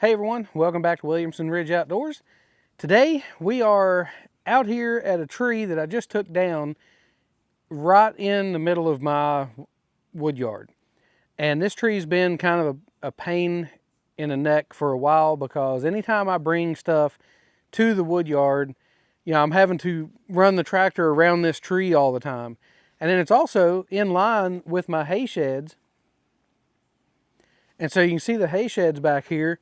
Hey everyone, welcome back to Williamson Ridge Outdoors. Today we are out here at a tree that I just took down right in the middle of my woodyard. And this tree's been kind of a pain in the neck for a while because anytime I bring stuff to the woodyard, I'm having to run the tractor around this tree all the time. And then it's also in line with my hay sheds. And so you can see the hay sheds back here.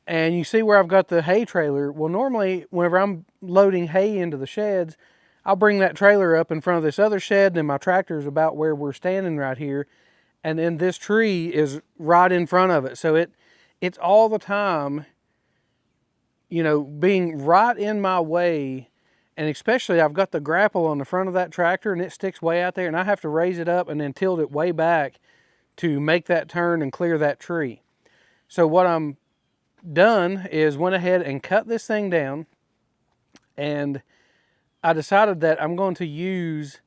And you see where I've got the hay trailer. Well, normally whenever I'm loading hay into the sheds, I'll bring that trailer up in front of this other shed, and my tractor is about where we're standing right here. And then this tree is right in front of it. So it's all the time, being right in my way. And especially I've got the grapple on the front of that tractor and it sticks way out there, and I have to raise it up and then tilt it way back to make that turn and clear that tree. So what I'm done is went ahead and cut this thing down, and I decided that I'm going to use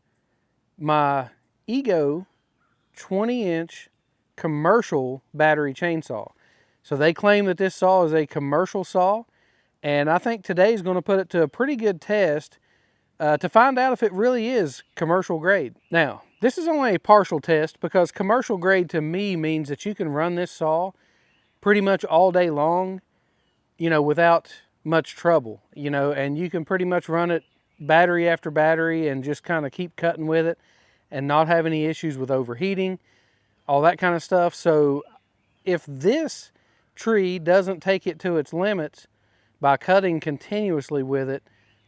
my Ego 20-inch commercial battery chainsaw. So they claim that this saw is a commercial saw, and I think today is going to put it to a pretty good test to find out if it really is commercial grade. Now, this is only a partial test because commercial grade to me means that you can run this saw pretty much all day long, without much trouble, and you can pretty much run it battery after battery and just kind of keep cutting with it and not have any issues with overheating, all that kind of stuff. So if this tree doesn't take it to its limits by cutting continuously with it,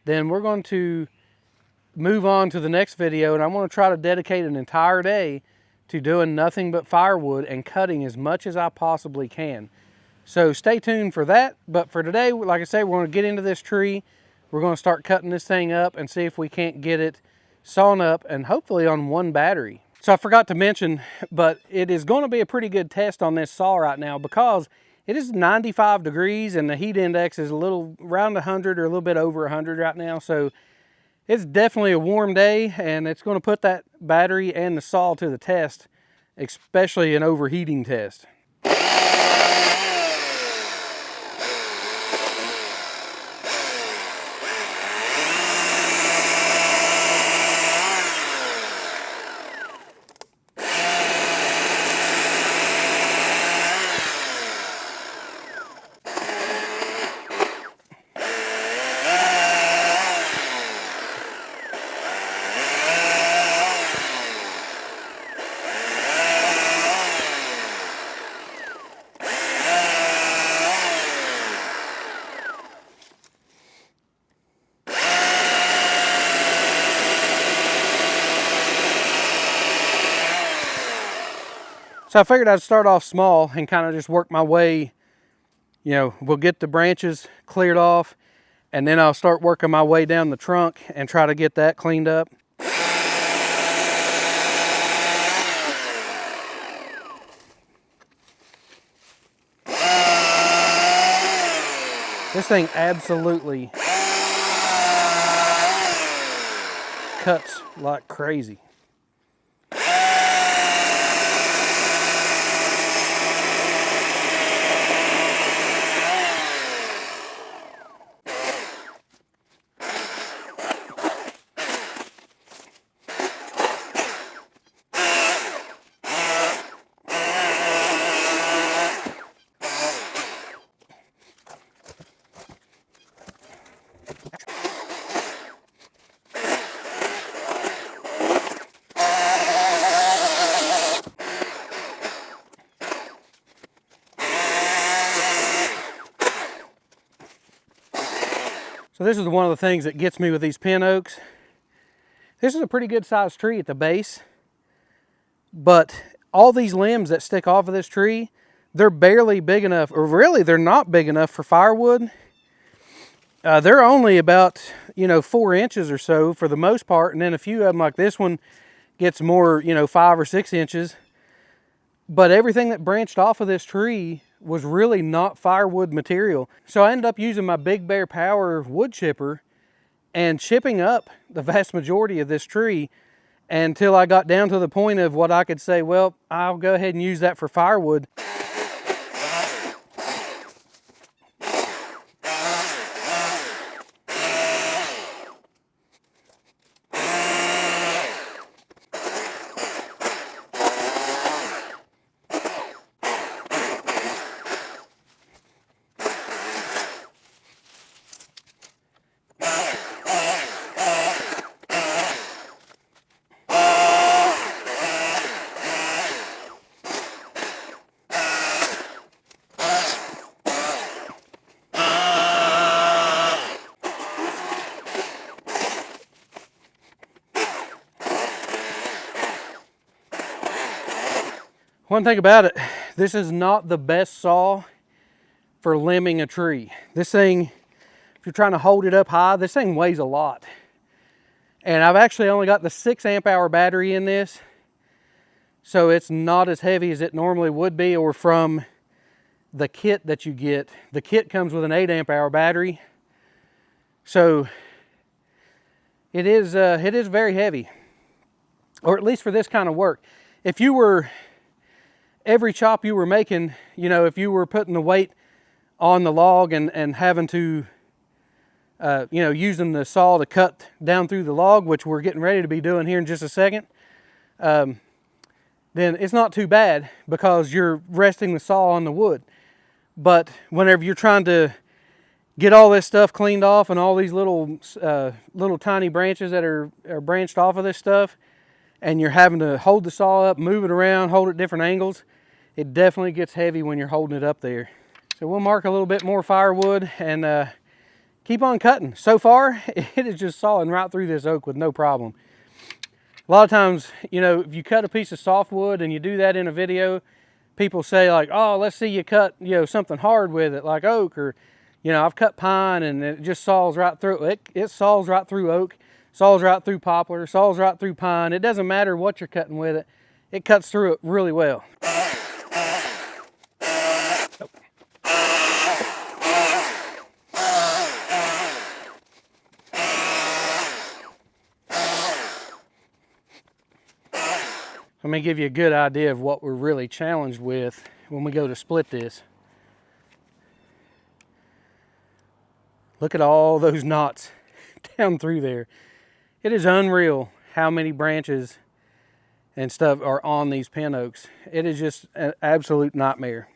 then we're going to move on to the next video, and I want to try to dedicate an entire day to doing nothing but firewood and cutting as much as I possibly can. So stay tuned for that. But for today, like I said, we're going to get into this tree. We're going to start cutting this thing up and see if we can't get it sawn up, and hopefully on one battery. So I forgot to mention, but it is going to be a pretty good test on this saw right now because it is 95 degrees and the heat index is a little around 100 or a little bit over 100 right now. So it's definitely a warm day, and it's going to put that battery and the saw to the test, especially an overheating test. So I figured I'd start off small and kind of just work my way, we'll get the branches cleared off, and then I'll start working my way down the trunk and try to get that cleaned up. This thing absolutely cuts like crazy. So this is one of the things that gets me with these pin oaks. This is a pretty good sized tree at the base, but all these limbs that stick off of this tree, they're barely big enough, or really they're not big enough for firewood. They're only about, 4 inches or so for the most part, and then a few of them like this one gets more, 5 or 6 inches. But everything that branched off of this tree was really not firewood material. So I ended up using my Big Bear Power wood chipper and chipping up the vast majority of this tree until I got down to the point of what I could say, well, I'll go ahead and use that for firewood. One thing about it, this is not the best saw for limbing a tree. This thing, if you're trying to hold it up high, this thing weighs a lot. And I've actually only got the 6 amp hour battery in this, so it's not as heavy as it normally would be, or from the kit that you get. The kit comes with an 8 amp hour battery, so it is very heavy, or at least for this kind of work. If you were, every chop you were making, you know, if you were putting the weight on the log and having to, you know, using the saw to cut down through the log, which we're getting ready to be doing here in just a second, then it's not too bad because you're resting the saw on the wood. But whenever you're trying to get all this stuff cleaned off and all these little tiny branches that are branched off of this stuff, and you're having to hold the saw up, move it around, hold it at different angles, it definitely gets heavy when you're holding it up there. So we'll mark a little bit more firewood and keep on cutting. So far, it is just sawing right through this oak with no problem. A lot of times, you know, if you cut a piece of softwood and you do that in a video, people say like, oh, let's see you cut, you know, something hard with it, like oak, or, you know, I've cut pine and it just saws right through it. It saws right through oak, saws right through poplar, saws right through pine. It doesn't matter what you're cutting with it. It cuts through it really well. Let me give you a good idea of what we're really challenged with when we go to split this. Look at all those knots down through there. It is unreal how many branches and stuff are on these pin oaks. It is just an absolute nightmare.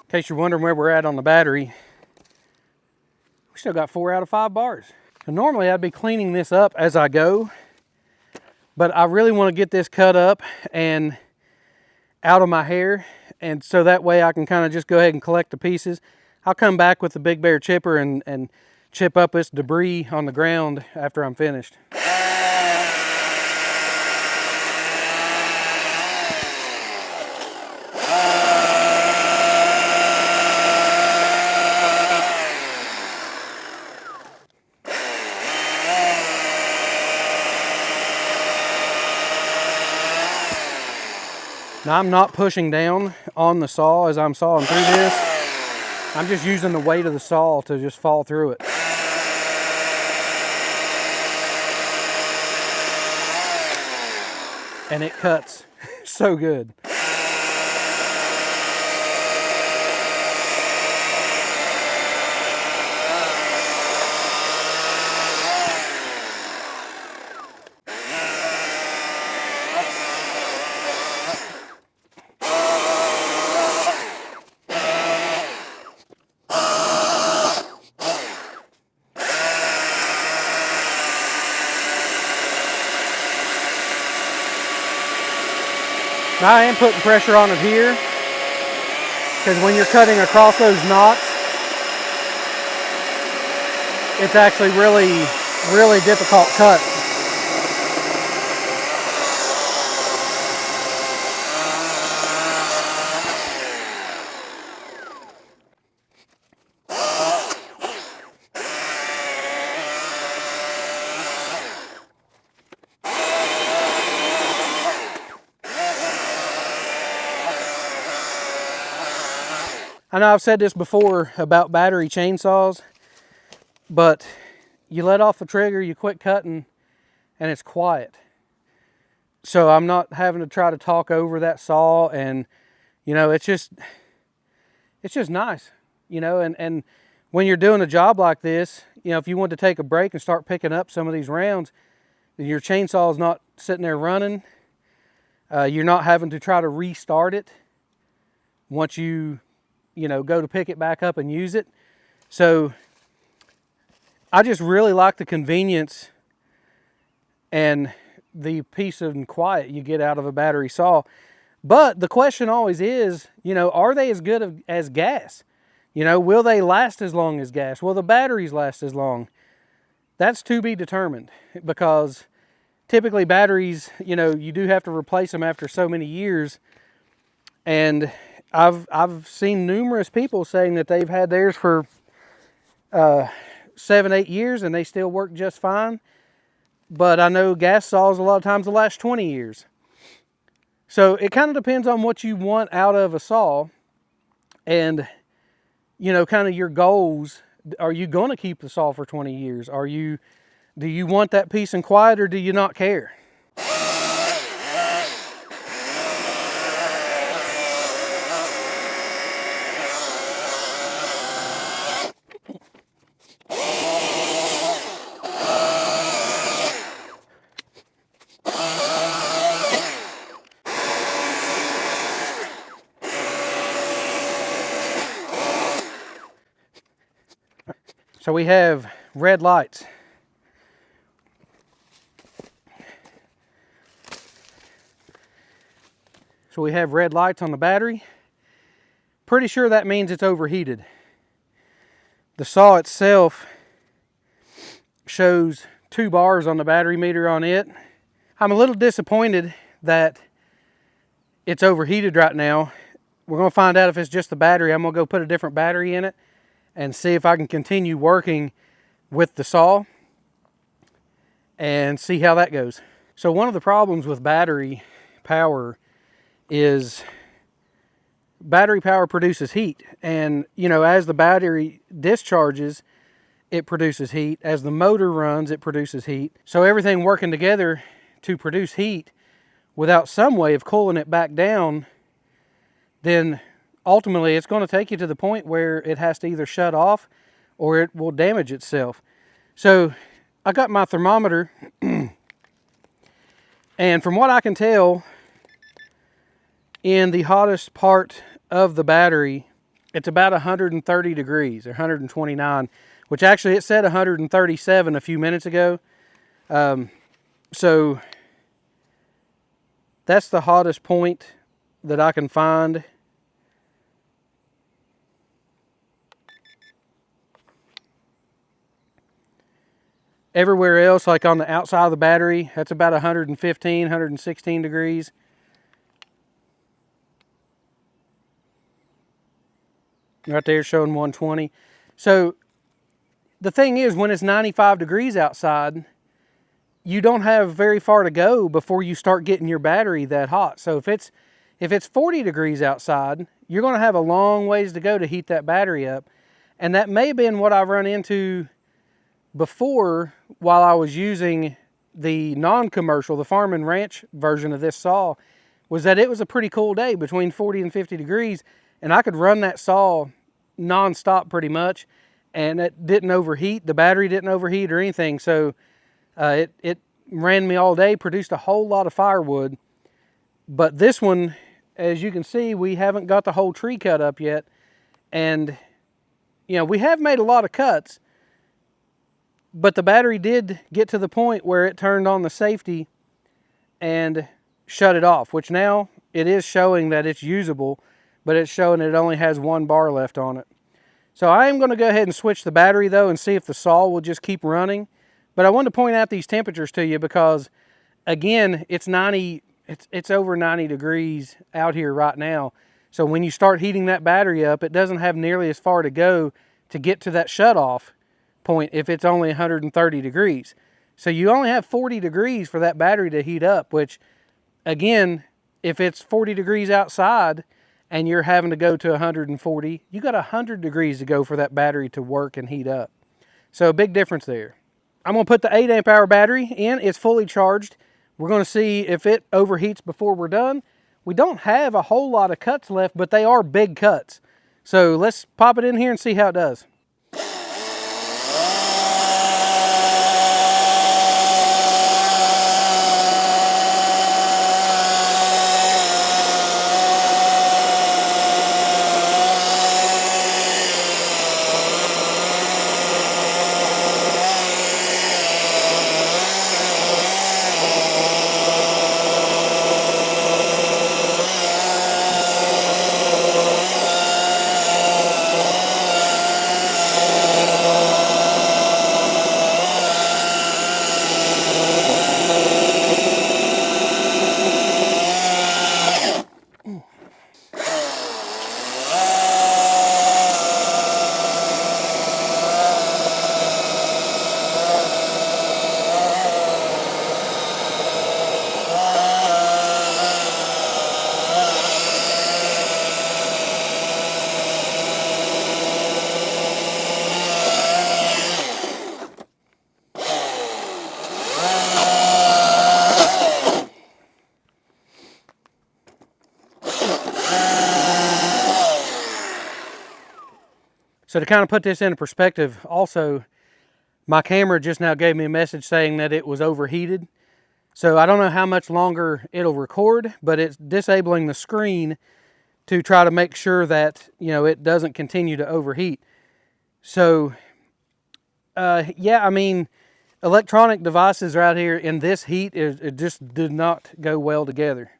In case you're wondering where we're at on the battery, we still got 4 out of 5 bars. So normally I'd be cleaning this up as I go, but I really want to get this cut up and out of my hair, and so that way I can kind of just go ahead and collect the pieces. I'll come back with the Big Bear chipper and chip up this debris on the ground after I'm finished. Now I'm not pushing down on the saw as I'm sawing through this. I'm just using the weight of the saw to just fall through it. And it cuts so good. Now I am putting pressure on it here, because when you're cutting across those knots, it's actually really difficult cut. I know I've said this before about battery chainsaws, but you let off the trigger, you quit cutting, and it's quiet. So I'm not having to try to talk over that saw, and you know, it's just nice, you know, and when you're doing a job like this, you know, if you want to take a break and start picking up some of these rounds, your chainsaw is not sitting there running. You're not having to try to restart it once you know, go to pick it back up and use it. So I just really like the convenience and the peace and quiet you get out of a battery saw. But the question always is, are they as good as gas? Will they last as long as gas? Will the batteries last as long? That's to be determined, because typically batteries, you do have to replace them after so many years. And I've seen numerous people saying that they've had theirs for 7-8 years and they still work just fine. But I know gas saws a lot of times will last 20 years. So it kind of depends on what you want out of a saw, and kind of your goals. Are you going to keep the saw for 20 years? Do you want that peace and quiet, or do you not care? So we have red lights. So we have red lights on the battery. Pretty sure that means it's overheated. The saw itself shows 2 bars on the battery meter on it. I'm a little disappointed that it's overheated right now. We're going to find out if it's just the battery. I'm going to go put a different battery in it and see if I can continue working with the saw and see how that goes. So one of the problems with battery power is battery power produces heat. And, as the battery discharges, it produces heat. As the motor runs, it produces heat. So everything working together to produce heat without some way of cooling it back down, then ultimately it's going to take you to the point where it has to either shut off or it will damage itself. So I got my thermometer and from what I can tell, in the hottest part of the battery, it's about 130 degrees or 129, which actually it said 137 a few minutes ago. So that's the hottest point that I can find. Everywhere else, like on the outside of the battery, that's about 115, 116 degrees. Right there showing 120. So the thing is, when it's 95 degrees outside, you don't have very far to go before you start getting your battery that hot. So if it's 40 degrees outside, you're going to have a long ways to go to heat that battery up. And that may have been what I've run into before while I was using the non-commercial, the farm and ranch version of this saw, was that it was a pretty cool day between 40 and 50 degrees, and I could run that saw non-stop pretty much, and it didn't overheat. The battery didn't overheat or anything, so it ran me all day, produced a whole lot of firewood. But this one, as you can see, we haven't got the whole tree cut up yet, and we have made a lot of cuts, but the battery did get to the point where it turned on the safety and shut it off, which now it is showing that it's usable, but it's showing it only has 1 bar left on it. So I am going to go ahead and switch the battery though and see if the saw will just keep running. But I wanted to point out these temperatures to you because, again, it's over 90 degrees out here right now. So when you start heating that battery up, it doesn't have nearly as far to go to get to that shut-off point if it's only 130 degrees. So you only have 40 degrees for that battery to heat up, which, again, if it's 40 degrees outside and you're having to go to 140, you got 100 degrees to go for that battery to work and heat up. So a big difference there. I'm going to put the 8 amp hour battery in. It's fully charged. We're going to see if it overheats before we're done. We don't have a whole lot of cuts left, but they are big cuts. So let's pop it in here and see how it does. So to kind of put this into perspective, also, my camera just now gave me a message saying that it was overheated. So I don't know how much longer it'll record, but it's disabling the screen to try to make sure that, you know, it doesn't continue to overheat. So, yeah, I mean, electronic devices right here in this heat, it just did not go well together.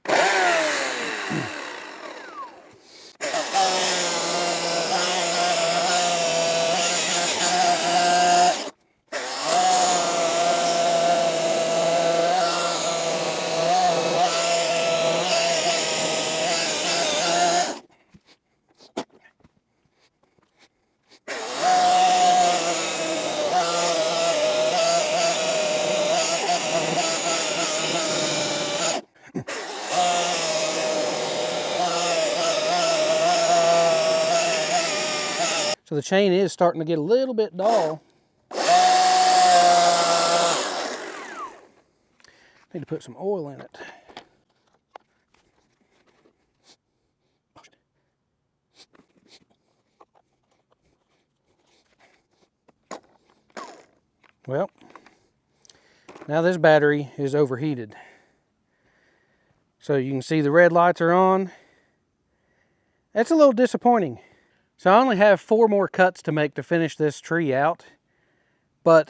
So the chain is starting to get a little bit dull. Need to put some oil in it. Well, now this battery is overheated. So you can see the red lights are on. That's a little disappointing. So I only have 4 more cuts to make to finish this tree out. But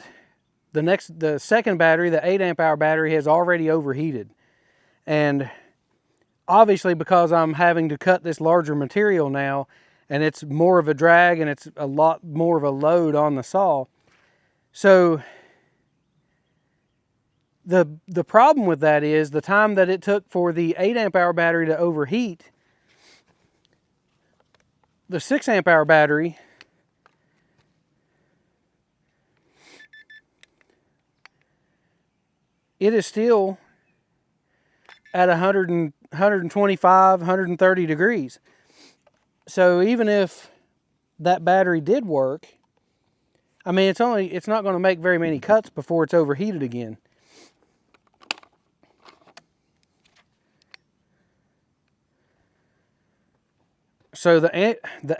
the second battery, the 8 amp hour battery, has already overheated. And obviously because I'm having to cut this larger material now, and it's more of a drag and it's a lot more of a load on the saw. So the problem with that is the time that it took for the 8 amp hour battery to overheat, the 6 amp hour battery it is still at 125, 130 degrees. So even if that battery did work, I mean, it's not going to make very many cuts before it's overheated again. So the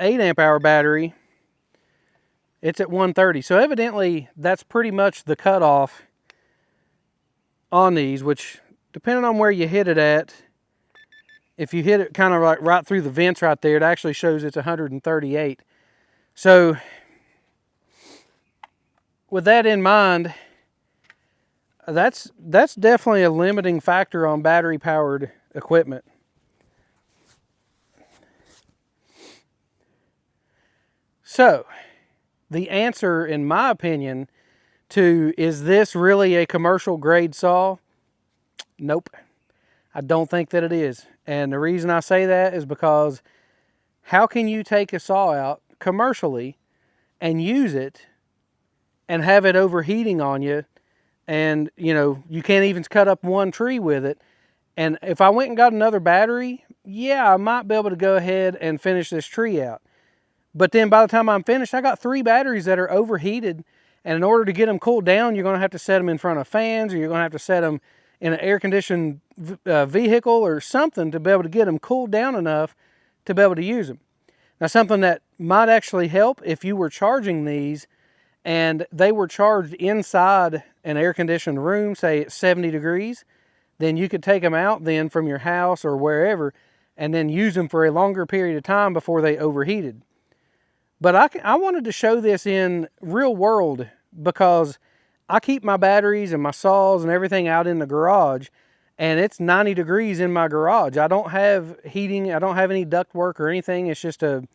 8 amp hour battery, it's at 130. So evidently that's pretty much the cutoff on these, which depending on where you hit it at, if you hit it kind of like right through the vents right there, it actually shows it's 138. So with that in mind, that's definitely a limiting factor on battery powered equipment. So the answer, in my opinion, to is this really a commercial grade saw? Nope. I don't think that it is. And the reason I say that is because how can you take a saw out commercially and use it and have it overheating on you, and you know, you can't even cut up one tree with it? And if I went and got another battery, yeah, I might be able to go ahead and finish this tree out. But then by the time I'm finished, I got 3 batteries that are overheated. And in order to get them cooled down, you're going to have to set them in front of fans, or you're going to have to set them in an air-conditioned vehicle or something to be able to get them cooled down enough to be able to use them. Now, something that might actually help if you were charging these and they were charged inside an air-conditioned room, say at 70 degrees, then you could take them out then from your house or wherever and then use them for a longer period of time before they overheated. But I wanted to show this in real world because I keep my batteries and my saws and everything out in the garage, and it's 90 degrees in my garage. I don't have heating. I don't have any duct work or anything. It's just a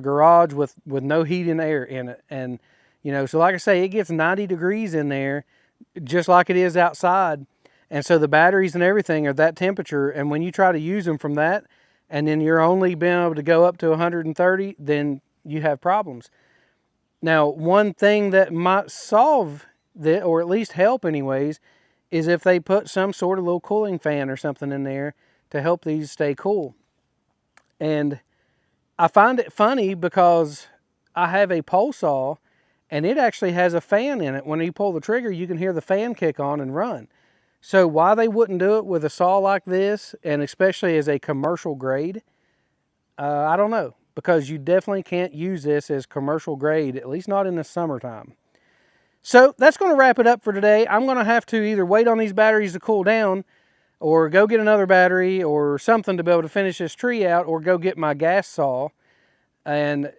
garage with no heat and air in it. And, you know, so like I say, it gets 90 degrees in there just like it is outside. And so the batteries and everything are that temperature. And when you try to use them from that, and then you're only being able to go up to 130, then you have problems. Now, one thing that might solve that, or at least help anyways, is if they put some sort of little cooling fan or something in there to help these stay cool. And I find it funny because I have a pole saw and it actually has a fan in it. When you pull the trigger, you can hear the fan kick on and run. So why they wouldn't do it with a saw like this, and especially as a commercial grade, I don't know. because you definitely can't use this as commercial grade, at least not in the summertime. So that's going to wrap it up for today. I'm going to have to either wait on these batteries to cool down or go get another battery or something to be able to finish this tree out, or go get my gas saw. And,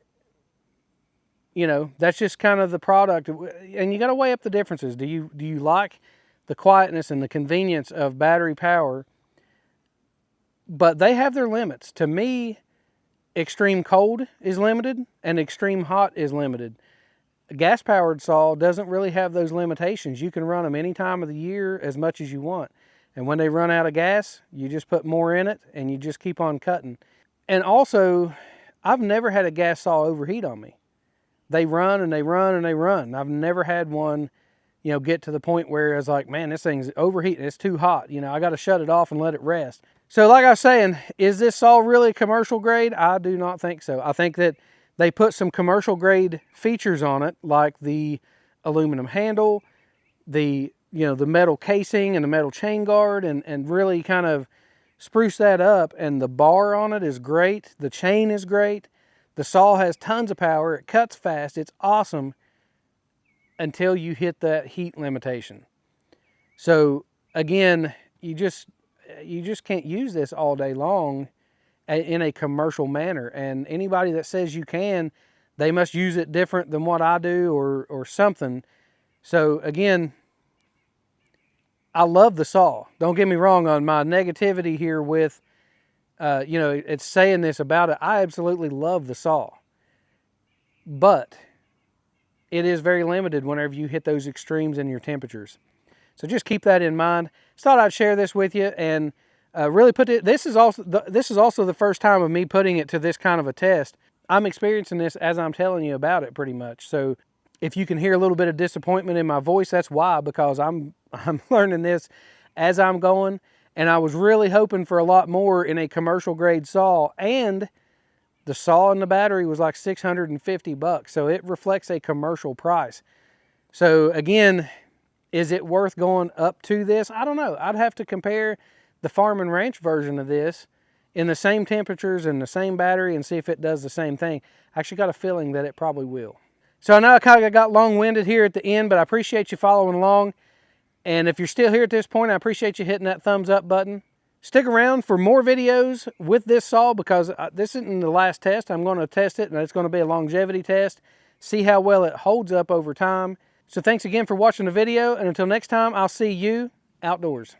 you know, that's just kind of the product. And you got to weigh up the differences. Do you like the quietness and the convenience of battery power? But they have their limits. To me, extreme cold is limited and extreme hot is limited. A gas-powered saw doesn't really have those limitations. You can run them any time of the year as much as you want. And when they run out of gas, you just put more in it and you just keep on cutting. And also, I've never had a gas saw overheat on me. They run and they run and they run. I've never had one, you know, get to the point where it's like, man, this thing's overheating. It's too hot. You know, I got to shut it off and let it rest. So like I was saying, is this saw really commercial grade? I do not think so. I think that they put some commercial grade features on it, like the aluminum handle, the metal casing and the metal chain guard, and really kind of spruce that up. And the bar on it is great. The chain is great. The saw has tons of power. It cuts fast. It's awesome until you hit that heat limitation. So again, you just can't use this all day long in a commercial manner. And anybody that says you can, they must use it different than what I do or something. So again, I love the saw. Don't get me wrong on my negativity here with, you know, it's saying this about it. I absolutely love the saw. But it is very limited whenever you hit those extremes in your temperatures. So just keep that in mind. Just thought I'd share this with you and really put it. This is also the first time of me putting it to this kind of a test. I'm experiencing this as I'm telling you about it, pretty much. So if you can hear a little bit of disappointment in my voice, that's why, because I'm learning this as I'm going, and I was really hoping for a lot more in a commercial grade saw, and the saw and the battery was like $650, so it reflects a commercial price. So again, is it worth going up to this? I don't know. I'd have to compare the farm and ranch version of this in the same temperatures and the same battery and see if it does the same thing. I actually got a feeling that it probably will. So I know I kind of got long-winded here at the end, but I appreciate you following along. And if you're still here at this point, I appreciate you hitting that thumbs up button. Stick around for more videos with this saw, because this isn't the last test. I'm going to test it, and it's going to be a longevity test. See how well it holds up over time. So thanks again for watching the video, and until next time, I'll see you outdoors.